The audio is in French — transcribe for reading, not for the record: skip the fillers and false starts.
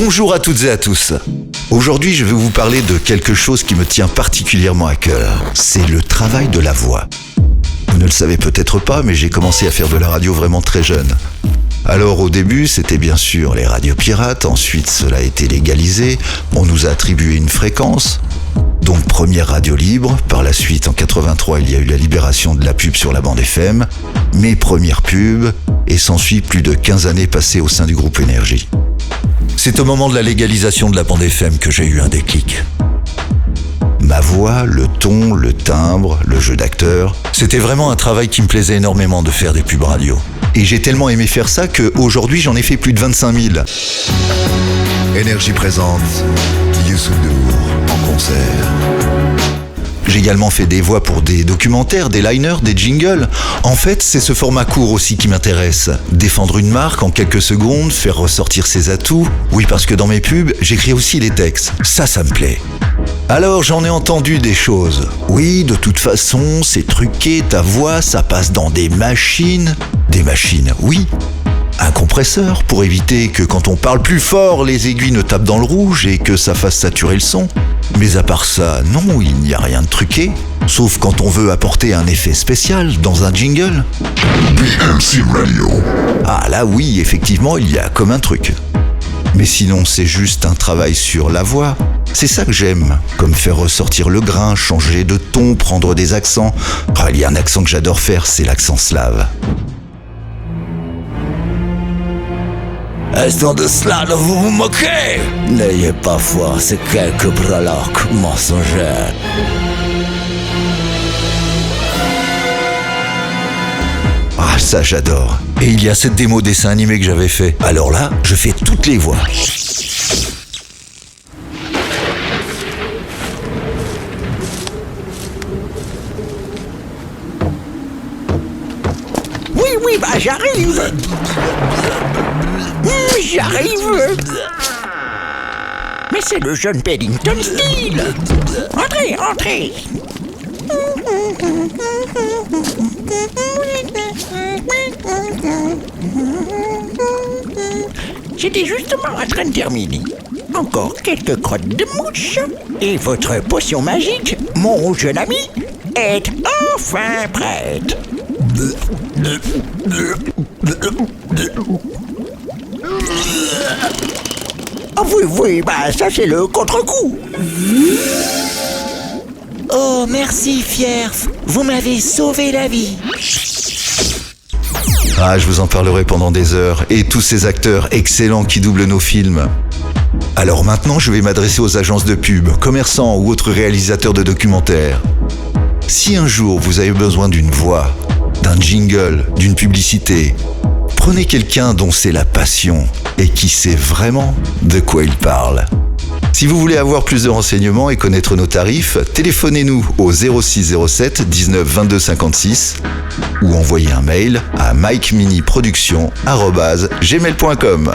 Bonjour à toutes et à tous. Aujourd'hui, je vais vous parler de quelque chose qui me tient particulièrement à cœur. C'est le travail de la voix. Vous ne le savez peut-être pas, mais j'ai commencé à faire de la radio vraiment très jeune. Alors au début, c'était bien sûr les radios pirates, ensuite cela a été légalisé, on nous a attribué une fréquence, donc première radio libre, par la suite en 83 il y a eu la libération de la pub sur la bande FM, mes premières pubs, et s'ensuit plus de 15 années passées au sein du groupe Énergie. C'est au moment de la légalisation de la bande FM que j'ai eu un déclic. Ma voix, le ton, le timbre, le jeu d'acteur, c'était vraiment un travail qui me plaisait énormément de faire des pubs radio. Et j'ai tellement aimé faire ça qu'aujourd'hui j'en ai fait plus de 25 000. Énergie présente Youssou N'Dour en concert. J'ai également fait des voix pour des documentaires, des liners, des jingles. En fait, c'est ce format court aussi qui m'intéresse. Défendre une marque en quelques secondes, faire ressortir ses atouts. Oui, parce que dans mes pubs, j'écris aussi les textes. Ça me plaît. Alors j'en ai entendu des choses. Oui, de toute façon, c'est truqué, ta voix, ça passe dans des machines. Des machines, oui. Un compresseur pour éviter que quand on parle plus fort, les aiguilles ne tapent dans le rouge et que ça fasse saturer le son. Mais à part ça, non, il n'y a rien de truqué. Sauf quand on veut apporter un effet spécial dans un jingle. BMC Radio. Ah là oui, effectivement, il y a comme un truc. Mais sinon, c'est juste un travail sur la voix. C'est ça que j'aime, comme faire ressortir le grain, changer de ton, prendre des accents. Ah, il y a un accent que j'adore faire, c'est l'accent slave. Est-ce de cela dont vous vous moquez? N'ayez pas foi, c'est quelques proloques mensongers. Ah, ça j'adore. Et il y a cette démo dessin animé que j'avais fait. Alors là, je fais toutes les voix. Oui, bah j'arrive. J'arrive. Mais c'est le jeune Paddington Steele. Entrez. J'étais justement en train de terminer. Encore quelques crottes de mouche. Et votre potion magique, mon jeune ami, est enfin prête. Oh oui, bah ça c'est le contre-coup. Oh, merci, Fierf. Vous m'avez sauvé la vie. Ah, je vous en parlerai pendant des heures. Et tous ces acteurs excellents qui doublent nos films. Alors maintenant, je vais m'adresser aux agences de pub, commerçants ou autres réalisateurs de documentaires. Si un jour vous avez besoin d'une voix, d'un jingle, d'une publicité, prenez quelqu'un dont c'est la passion et qui sait vraiment de quoi il parle. Si vous voulez avoir plus de renseignements et connaître nos tarifs, téléphonez-nous au 06 07 19 22 56 ou envoyez un mail à mikeminiproduction@gmail.com.